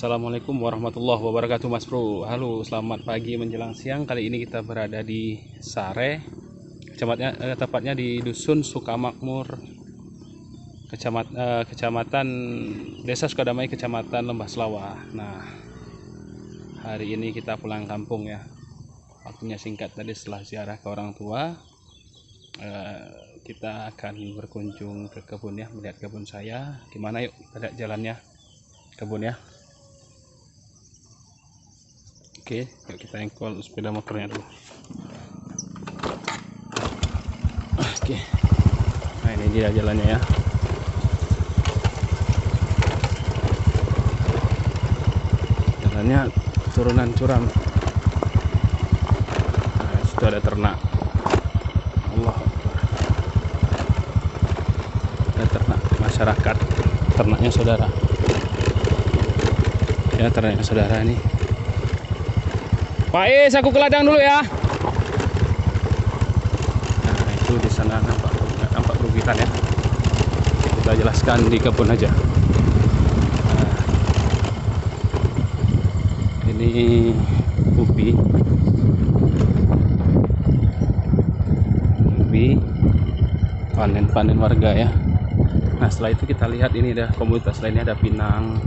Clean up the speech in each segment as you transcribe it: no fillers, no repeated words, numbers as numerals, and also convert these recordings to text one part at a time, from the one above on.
Assalamualaikum warahmatullahi wabarakatuh, Mas Bro. Halo, selamat pagi menjelang siang. Kali ini kita berada di Sare, tepatnya di Dusun Sukamakmur, Kecamatan Desa Sukadamai, Kecamatan Lembah Selawah. Nah, hari ini kita pulang kampung ya. Waktunya singkat tadi setelah ziarah ke orang tua. Kita akan berkunjung ke kebun ya, melihat kebun saya. Gimana yuk, lihat jalannya kebun ya. Oke, yuk kita engkol sepeda motornya dulu. Oke, nah ini dia jalannya ya. Jalannya turunan curam. Nah, sudah ada ternak. Allah, ada ternak masyarakat, ternaknya saudara. Ya, ternaknya saudara nih. Pak Is, aku ke ladang dulu ya. Nah, itu di sana nampak perbukitan ya. Kita jelaskan di kebun aja. Nah, ini ubi panen warga ya. Nah, setelah itu kita lihat ini ada komunitas lainnya, ada pinang.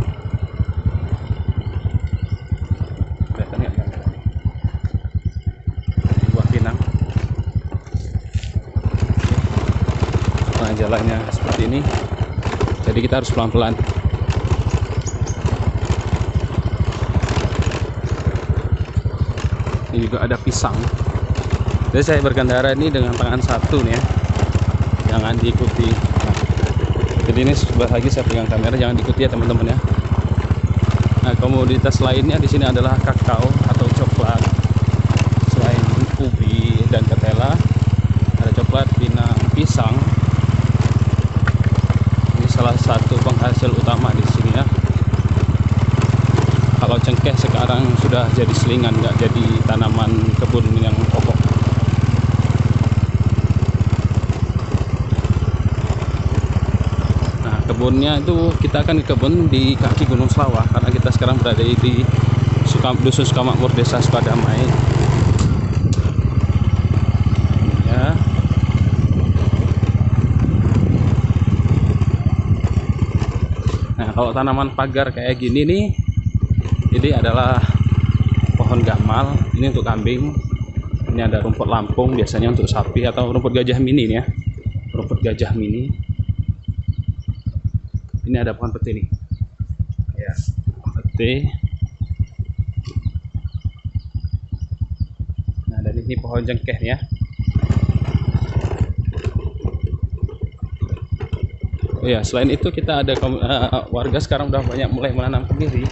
Jalannya seperti ini, jadi kita harus pelan-pelan. Ini juga ada pisang, jadi saya berkendara ini dengan tangan satu nih ya, jangan diikuti. Nah, jadi ini sebelah lagi saya pegang kamera, jangan diikuti ya teman-teman ya. Nah, komoditas lainnya di sini adalah kakao atau coklat. Selain ubi dan ketela, ada coklat, pinang, pisang. Salah satu penghasil utama di sini ya. Kalau cengkeh sekarang sudah jadi selingan, nggak jadi tanaman kebun yang pokok. Nah, kebunnya itu kita akan ke kebun di kaki Gunung Selawah, karena kita sekarang berada di Dusun Sukamakmur, Desa Sukadamai. Kalau tanaman pagar kayak gini nih, ini adalah pohon gamal. Ini untuk kambing. Ini ada rumput Lampung, biasanya untuk sapi, atau rumput gajah mini nih ya. Rumput gajah mini. Ini ada pohon peti nih. Ya, peti. Nah, dan ini pohon jengkeh nih ya. Ya, selain itu kita ada warga sekarang udah banyak mulai menanam kemiri.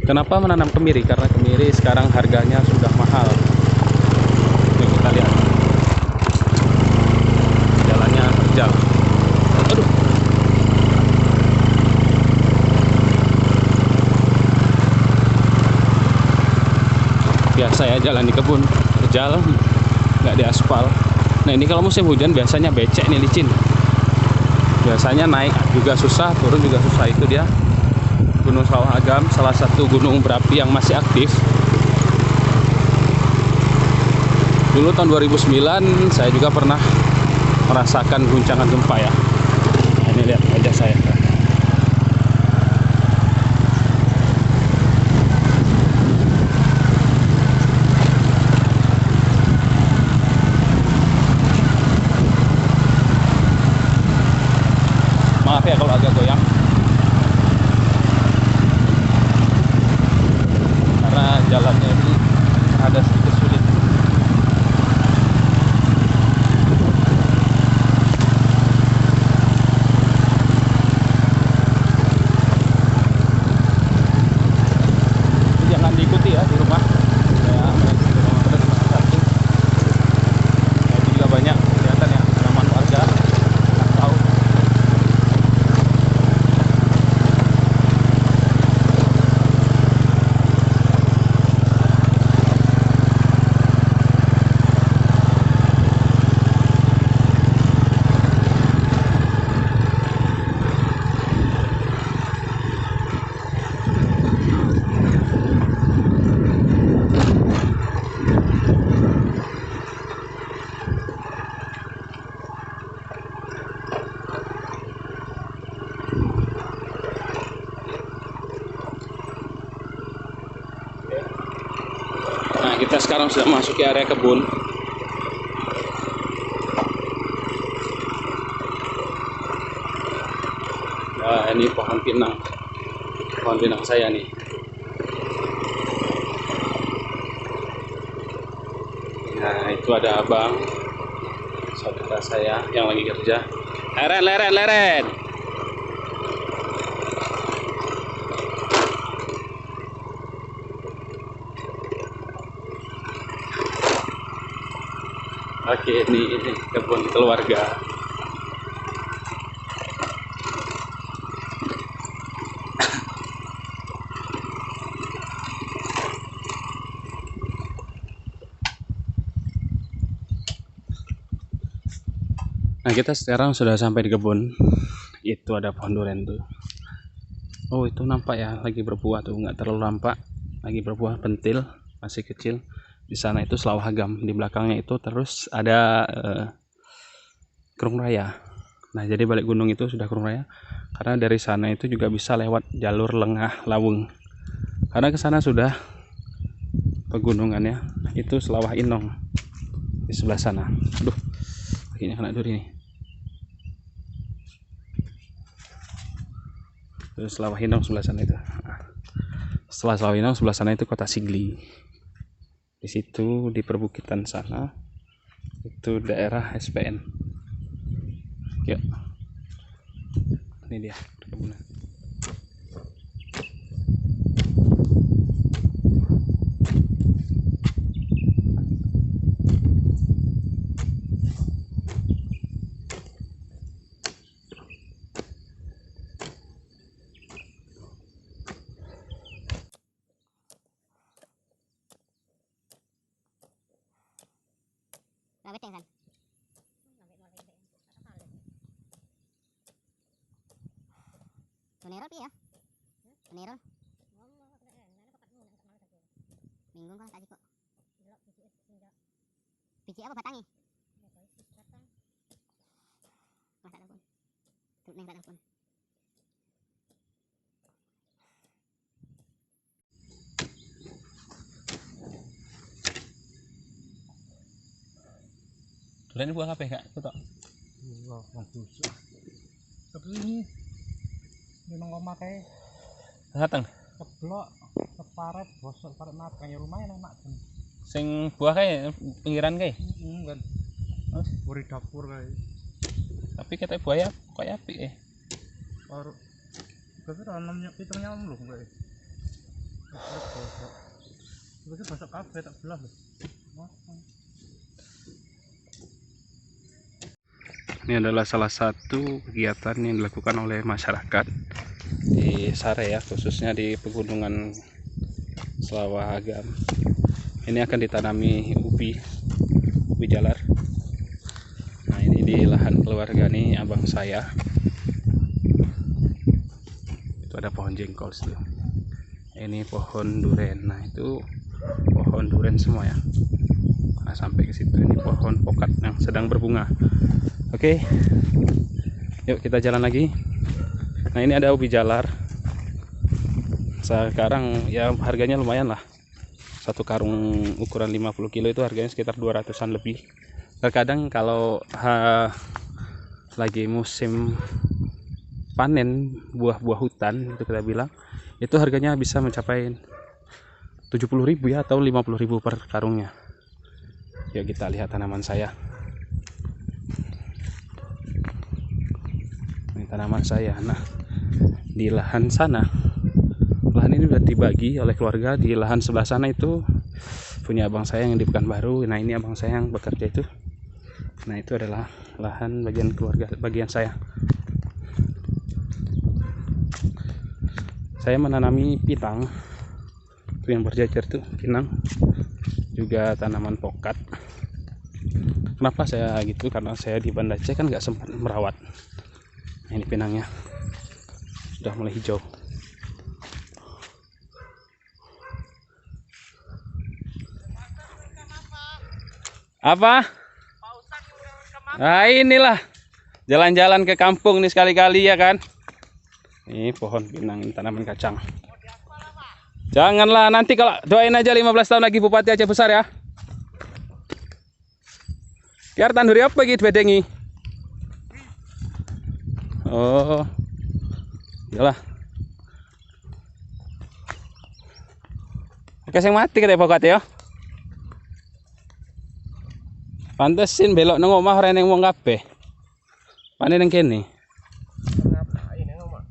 Kenapa menanam kemiri? Karena kemiri sekarang harganya sudah mahal. Yuk kita lihat. Jalannya terjal. Aduh. Biasa ya jalan di kebun, terjal, nggak di aspal. Nah, ini kalau musim hujan biasanya becek nih, licin. Biasanya naik juga susah, turun juga susah. Itu dia Gunung Selawah Agam, salah satu gunung berapi yang masih aktif. Dulu tahun 2009 saya juga pernah merasakan guncangan gempa ya. Nah, ini lihat wajah saya. Maaf ya kalau agak goyang, karena jalannya ini ada sedikit sulit. Jangan diikuti ya di rumah. Itu juga banyak kelihatan ya tanaman warga. Tahu. Kita sekarang sudah masuk ke area kebun. Nah, ini pohon pinang saya nih. Nah, itu ada abang, saudara saya yang lagi kerja. Leren. Oke, ini kebun keluarga. Nah, kita sekarang sudah sampai di kebun. Itu ada pohon durian tuh. Oh, itu nampak ya, lagi berbuah tuh, nggak terlalu nampak. Lagi berbuah pentil, masih kecil. Di sana itu selawahagam, di belakangnya itu terus ada Kerung Raya. Nah, jadi balik gunung itu sudah Kerung Raya. Karena dari sana itu juga bisa lewat jalur Lengah Lawung. Karena ke sana sudah pegunungannya, itu Selawah Inong di sebelah sana. Aduh, kakinya kena duri nih. Terus Selawah Inong sebelah sana itu. Setelah Selawah Inong sebelah sana itu kota Sigli. Di situ di perbukitan sana itu daerah SPN. Yuk. Ini dia perkebunan. Beteng kan? Tunerol pi ya? Tunerol. Minggu kan tadi kok. Biji apa batangi? Mas tak pun. Tut neng tak pun. Durian buah apa ya, Kak? Itu tok. Wah, bagus. Tapi ini memang kau pakai Datang. keblok, keparet, bosok, paret matang ya lumayan enak kan. Sing buah kayak pinggiran kayak. Kan. Buri dapur kayak. Tapi kata buaya kayak api Baru. Tapi tanamnya pitungnya belum kayak. Bosok. Itu bosok kafe tak belah loh. Ini adalah salah satu kegiatan yang dilakukan oleh masyarakat di Sare ya, khususnya di pegunungan Selawahagam. Ini akan ditanami ubi jalar. Nah, ini di lahan keluarga nih abang saya. Itu ada pohon jengkol situ. Ini pohon duren. Nah, itu pohon duren semua ya. Nah, sampai ke situ ini pohon pokat yang sedang berbunga. Oke, yuk kita jalan lagi. Nah, ini ada ubi jalar. Sekarang ya harganya lumayan lah. Satu karung ukuran 50 kilo itu harganya sekitar 200-an lebih. Terkadang kalau lagi musim panen buah-buah hutan itu kita bilang, itu harganya bisa mencapai 70.000 ya, atau 50.000 per karungnya. Yuk kita lihat tanaman saya. Tanaman saya. Nah, di lahan sana, lahan ini sudah dibagi oleh keluarga. Di lahan sebelah sana itu punya abang saya yang di Pekanbaru. Nah, ini abang saya yang bekerja itu. Nah, itu adalah lahan bagian keluarga, bagian saya. Saya menanami pitang, itu yang berjajar tuh, pinang, juga tanaman pokat. Kenapa saya gitu? Karena saya di Banda Aceh kan nggak sempat merawat. Nah, ini pinangnya sudah mulai hijau. Apa? Nah, inilah jalan-jalan ke kampung nih sekali-kali ya kan. Ini pohon pinang, ini tanaman kacang. Janganlah, nanti kalau doain aja 15 tahun lagi Bupati Aceh Besar ya. Biar tanduri apa gitu bedengi. Oh. Yalah. Oke, sing mati kate pokat ya. Pantesin belok nang omah ora ning wong kabeh. Pane nang kene. Ngapain nang omah?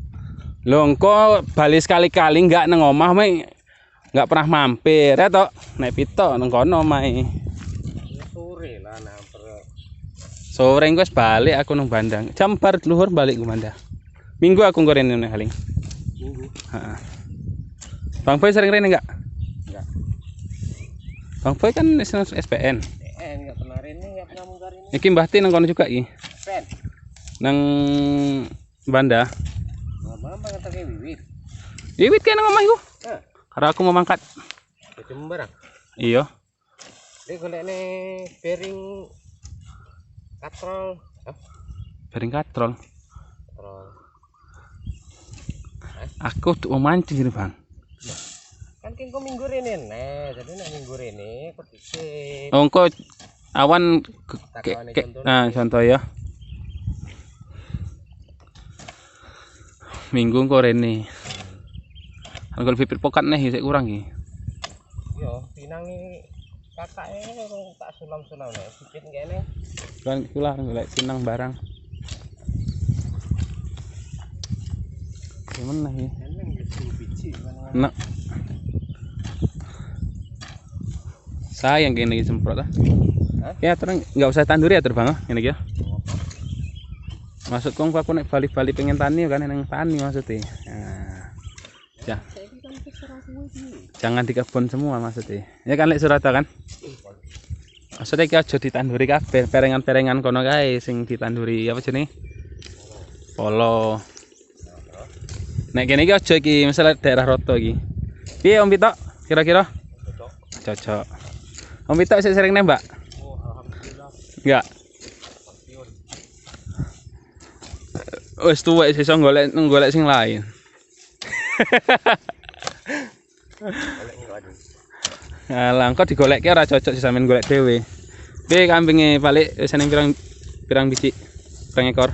Lho engko bali sekali-kali enggak nang omah enggak pernah mampir ya tok. Nek pito nang kono omahe. Sore lah namper. Sore engko wis balik aku nang Bandang. Jam bar luhur balik ke Bandang. Minggu aku ngorene nang Haling. Minggu. Heeh. Bang Boy sering rene enggak? Enggak. Bang Boy kan SPN. Enggak pernah rene, enggak pernah mungkar ini. Iki Mbah Ti nang kono juga iki. Pen. Nang Banda. Mama ngetake wiwit. Wiwit kene nang omah iku. Heh. Karena aku mau mangkat. Ke Jember. Iya. Dia golekne bearing katrol. Bearing katrol. Katrol. Aku tuh mau mancing ini bang. Kan kengko minggu rene jadi nek minggu rene kok dhisik. Oh engko awan nah contoh ya. Minggu engko rene. Kalau bibit pokat nih sik kurang iki. Yo pinangi kakake tak sulam-sulam nek sikit kene. Kan kula golek pinang barang. Gimana ya? Eneng gitu biji. Nak. Sayang gini semprot ah. Ya terang nggak usah tanduri ya terbang ah ini ya. Maksudku aku nek balik-balik pengen tani kan neng tani maksudnya. Nah, ya. Jangan di kebun semua maksudnya. Ya kan lek Surata kan. Maksudnya ki aja ditanduri kabeh, perengan-perengan kono kae sing ditanduri apa jenenge? Polo. Nek kene iki aja iki, misalnya daerah Roto iki. Piye Om Pito? Kira-kira? Cocok. Om Pito sik sering nembak? Oh, alhamdulillah. Enggak. Wis tuwek iso golek sing lain. Alah, engko digolekke ora cocok sih sampean golek dhewe. Piye kambinge balik wis ning pirang biji? Pirang ekor?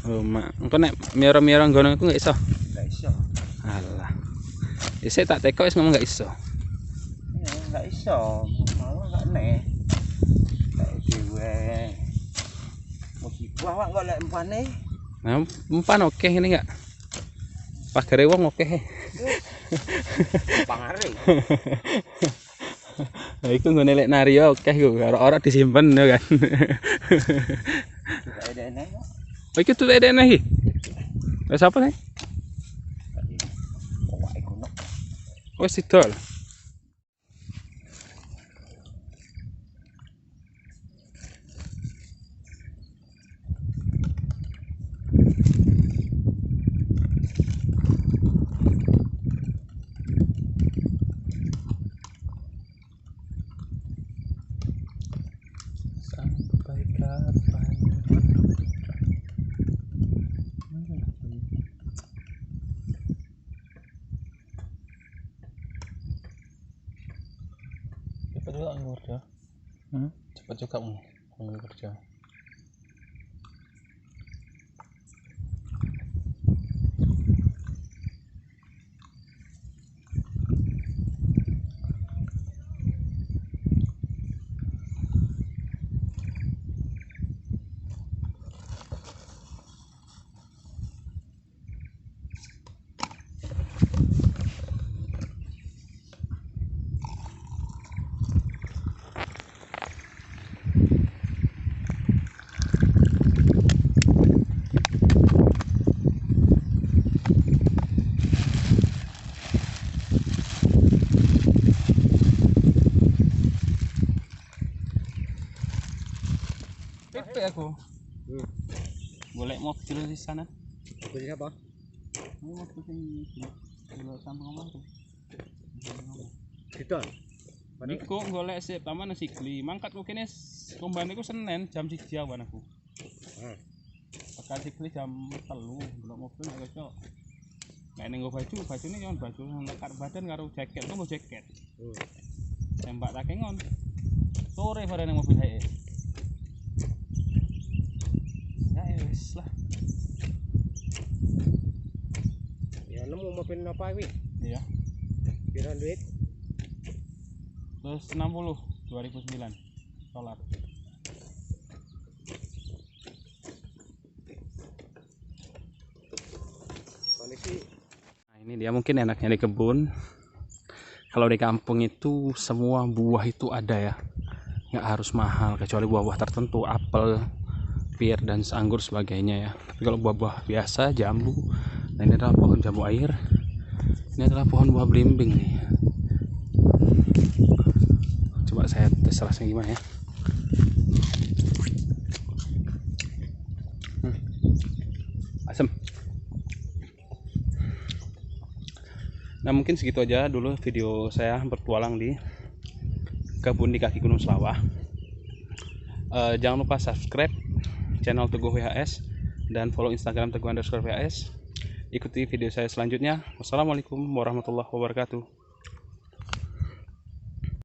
Oh, mak. Engko nek miara-miara ngono iku enggak iso. Enggak iso. Alah. Isih tak teko wis ngomong enggak iso. Ya enggak iso. Malah enggak nek. Lek dhewe musibah wak golek empane. Nah, umpan oke ini enggak? Pagare wong oke. Pangare. Nah, iku ngene lek nari oke iku, ora disimpen ya kan. Enggak ada enek. Oh, iki tuh ada nih. Wes apa nih? Oh, iku no. Wes sidol. Sampai kapan? Cepat juga kerja. Cepat juga kerja. Pepe aku. Golek mobil di sana. Mobil siapa? Ini mobil yang golek samping omah tuh. Didol. Niku golek sik paman sikli. Mangkat ku kene kombane ku Senin jam 1 awan aku. kasih beli jam 3 belum mobil nggak cocok. Kayak nenggo baju ini jangan baju lekat badan karo jaket, kan mau jaket. Tembak tak kengon. Sore pada neng mobil saya. Ya wis lah. Ya nemu mobil apa iki? Iya. Pira duit? Terus 60 2009 solar. Kondisi Nah, ini dia mungkin enaknya di kebun. Kalau di kampung itu semua buah itu ada ya. Nggak harus mahal kecuali buah-buah tertentu, apel, pir dan anggur sebagainya ya. Tapi kalau buah-buah biasa, jambu. Nah, ini adalah pohon jambu air. Ini adalah pohon buah belimbing nih. Coba saya tes rasanya gimana ya. Asam. Nah, mungkin segitu aja dulu video saya bertualang di kebun di kaki Gunung Selawah. Jangan lupa subscribe channel Teguh WHS dan follow Instagram Teguh_WHS. Ikuti video saya selanjutnya. Wassalamualaikum warahmatullahi wabarakatuh.